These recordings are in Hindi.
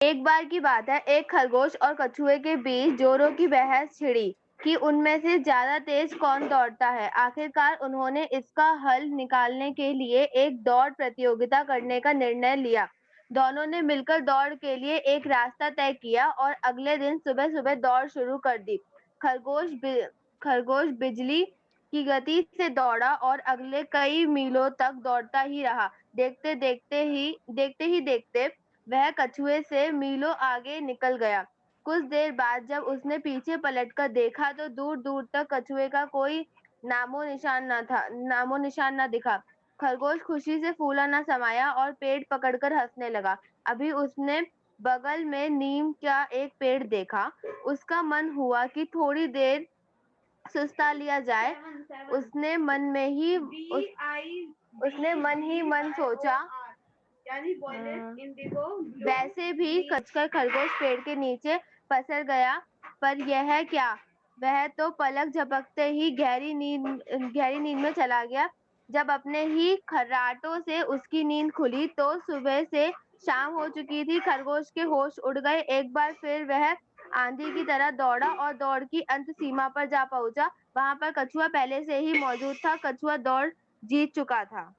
एक बार की बात है, एक खरगोश और कछुए के बीच जोरों की बहस छिड़ी कि उनमें से ज्यादा तेज कौन दौड़ता है। आखिरकार उन्होंने इसका हल निकालने के लिए एक दौड़ प्रतियोगिता करने का निर्णय लिया। दोनों ने मिलकर दौड़ के लिए एक रास्ता तय किया और अगले दिन सुबह सुबह दौड़ शुरू कर दी। खरगोश बिजली की गति से दौड़ा और अगले कई मीलों तक दौड़ता ही रहा। देखते ही देखते वह कछुए से मीलों आगे निकल गया। कुछ देर बाद जब उसने पीछे पलटकर देखा तो दूर दूर तक कछुए का कोई नामो निशान न दिखा। खरगोश खुशी से फूला न समाया और पेट पकड़कर हंसने लगा। अभी उसने बगल में नीम का एक पेड़ देखा। उसका मन हुआ कि थोड़ी देर सुस्ता लिया जाए। उसने मन में ही उसने मन ही मन सोचा, वैसे भी कचकर खरगोश पेड़ के नीचे पसर गया। पर यह क्या, वह तो पलक झपकते ही गहरी नींद में चला गया। जब अपने ही खर्राटों से उसकी नींद खुली तो सुबह से शाम हो चुकी थी। खरगोश के होश उड़ गए। एक बार फिर वह आंधी की तरह दौड़ा और दौड़ की अंत सीमा पर जा पहुंचा। वहां पर कछुआ पहले से ही मौजूद था। कछुआ दौड़ जीत चुका था।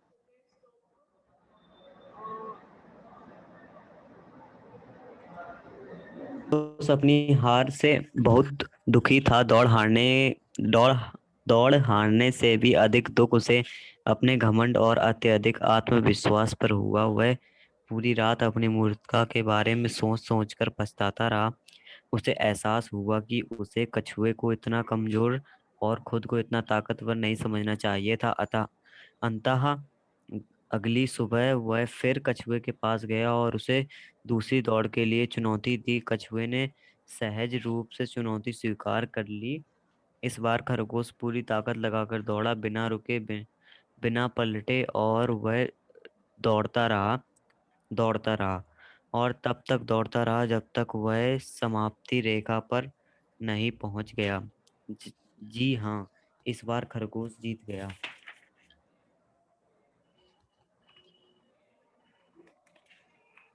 उस अपनी हार से बहुत दुखी था। दौड़ दौड़ हारने से भी अधिक दुख उसे अपने घमंड और अत्यधिक आत्मविश्वास पर हुआ। वह पूरी रात अपनी मूर्खता के बारे में सोच सोच कर पछताता रहा। उसे एहसास हुआ कि उसे कछुए को इतना कमजोर और खुद को इतना ताकतवर नहीं समझना चाहिए था। अतः अंततः अगली सुबह वह फिर कछुए के पास गया और उसे दूसरी दौड़ के लिए चुनौती दी। कछुए ने सहज रूप से चुनौती स्वीकार कर ली। इस बार खरगोश पूरी ताकत लगाकर दौड़ा, बिना रुके, बिना पलटे, और वह दौड़ता रहा और तब तक दौड़ता रहा जब तक वह समाप्ति रेखा पर नहीं पहुंच गया। जी हाँ, इस बार खरगोश जीत गया।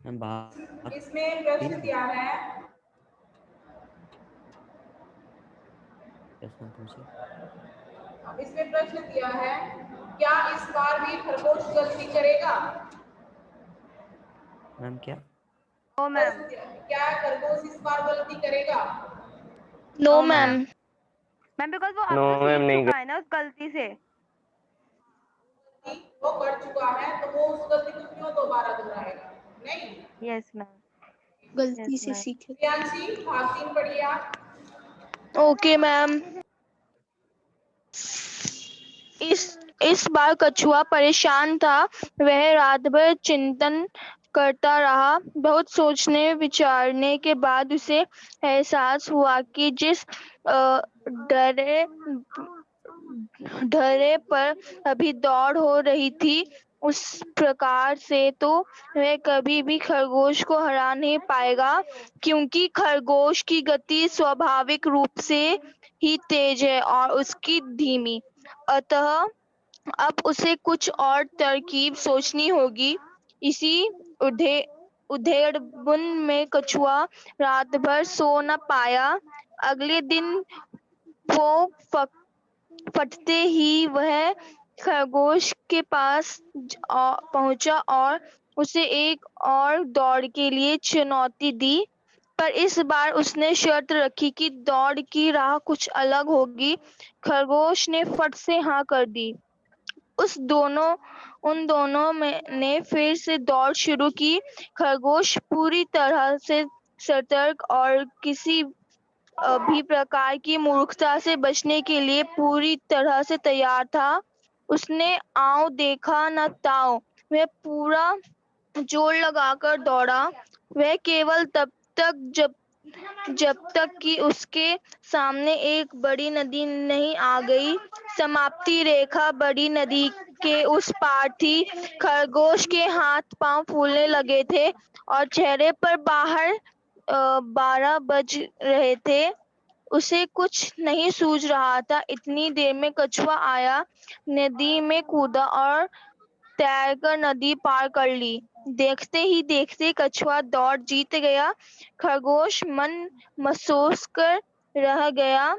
बात इसमें प्रश्न ठीक है, दिया है, प्रश्न पूछे। इसमें प्रश्न दिया है, क्या इस बार भी खरगोश गलती करेगा? मैम क्या? ओ मैम। प्रश्न दिया है, क्या खरगोश इस बार गलती करेगा? नो ओ मैम। मैम। मैम बिकॉज वो नो अब तो मैम, सीख नहीं। चुका है ना उस गलती से। वो कर चुका है तो वो उस गलती को क्यों दोबारा दोहराएगा? नहीं। Yes ma'am. गलती यस से मैम। सीखे। प्रियांशी, भाग 3 पढ़िए आप। Okay ma'am. इस बार कछुआ परेशान था। वह रात भर चिंतन करता रहा। बहुत सोचने विचारने के बाद उसे एहसास हुआ कि जिस डरे ढरे पर अभी दौड़ हो रही थी, उस प्रकार से तो वह कभी भी खरगोश को हरा नहीं पाएगा, क्योंकि खरगोश की गति स्वाभाविक रूप से ही तेज है और उसकी धीमी। अतः अब उसे कुछ और तरकीब सोचनी होगी। इसी उधेड़बुन में कछुआ रात भर सो न पाया। अगले दिन वो फटते ही वह खरगोश के पास पहुंचा और उसे एक और दौड़ के लिए चुनौती दी। पर इस बार उसने शर्त रखी कि दौड़ की राह कुछ अलग होगी। खरगोश ने फट से हाँ कर दी। उन दोनों ने फिर से दौड़ शुरू की। खरगोश पूरी तरह से सतर्क और किसी भी प्रकार की मूर्खता से बचने के लिए पूरी तरह से तैयार था। उसने आओ देखा न ताओ, वह पूरा जोर लगाकर दौड़ा। वह केवल तब तक जब तक कि उसके सामने एक बड़ी नदी नहीं आ गई। समाप्ति रेखा बड़ी नदी के उस पार थी। खरगोश के हाथ पांव फूलने लगे थे और चेहरे पर 12 बज रहे थे। उसे कुछ नहीं सूझ रहा था। इतनी देर में कछुआ आया, नदी में कूदा और तैरकर नदी पार कर ली। देखते ही देखते कछुआ दौड़ जीत गया। खरगोश मन महसूस कर रह गया।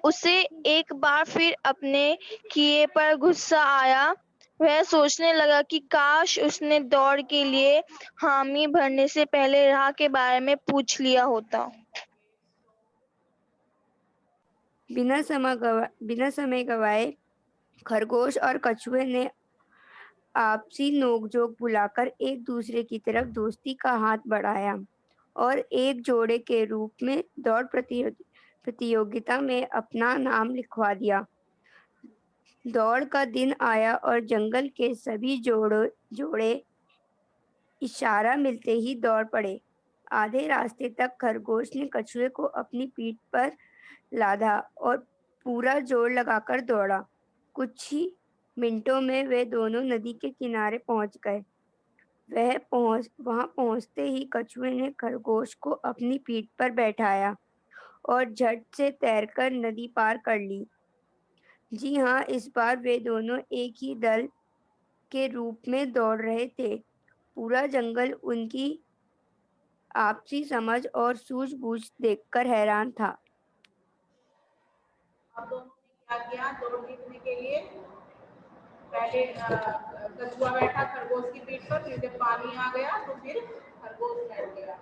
उसे एक बार फिर अपने किए पर गुस्सा आया। वह सोचने लगा कि काश उसने दौड़ के लिए हामी भरने से पहले राह के बारे में पूछ लिया होता। बिना समय गवाए खरगोश और कछुए ने आपसी नोकझोंक बुलाकर एक दूसरे की तरफ दोस्ती का हाथ बढ़ाया और एक जोड़े के रूप में दौड़ प्रतियोगिता में अपना नाम लिखवा दिया। दौड़ का दिन आया और जंगल के सभी जोड़े इशारा मिलते ही दौड़ पड़े। आधे रास्ते तक खरगोश ने कछुए को अपनी पीठ पर लादा और पूरा जोर लगाकर दौड़ा। कुछ ही मिनटों में वे दोनों नदी के किनारे पहुंच गए। वहां पहुंचते ही कछुए ने खरगोश को अपनी पीठ पर बैठाया और झट से तैरकर नदी पार कर ली। जी हाँ, इस बार वे दोनों एक ही दल के रूप में दौड़ रहे थे। पूरा जंगल उनकी आपसी समझ और सूझबूझ देखकर हैरान था। अब दोनों ने क्या किया दौड़ जीतने के लिए? पहले कछुआ बैठा खरगोश की पीठ पर, फिर जब पानी आ गया तो फिर खरगोश बैठ गया।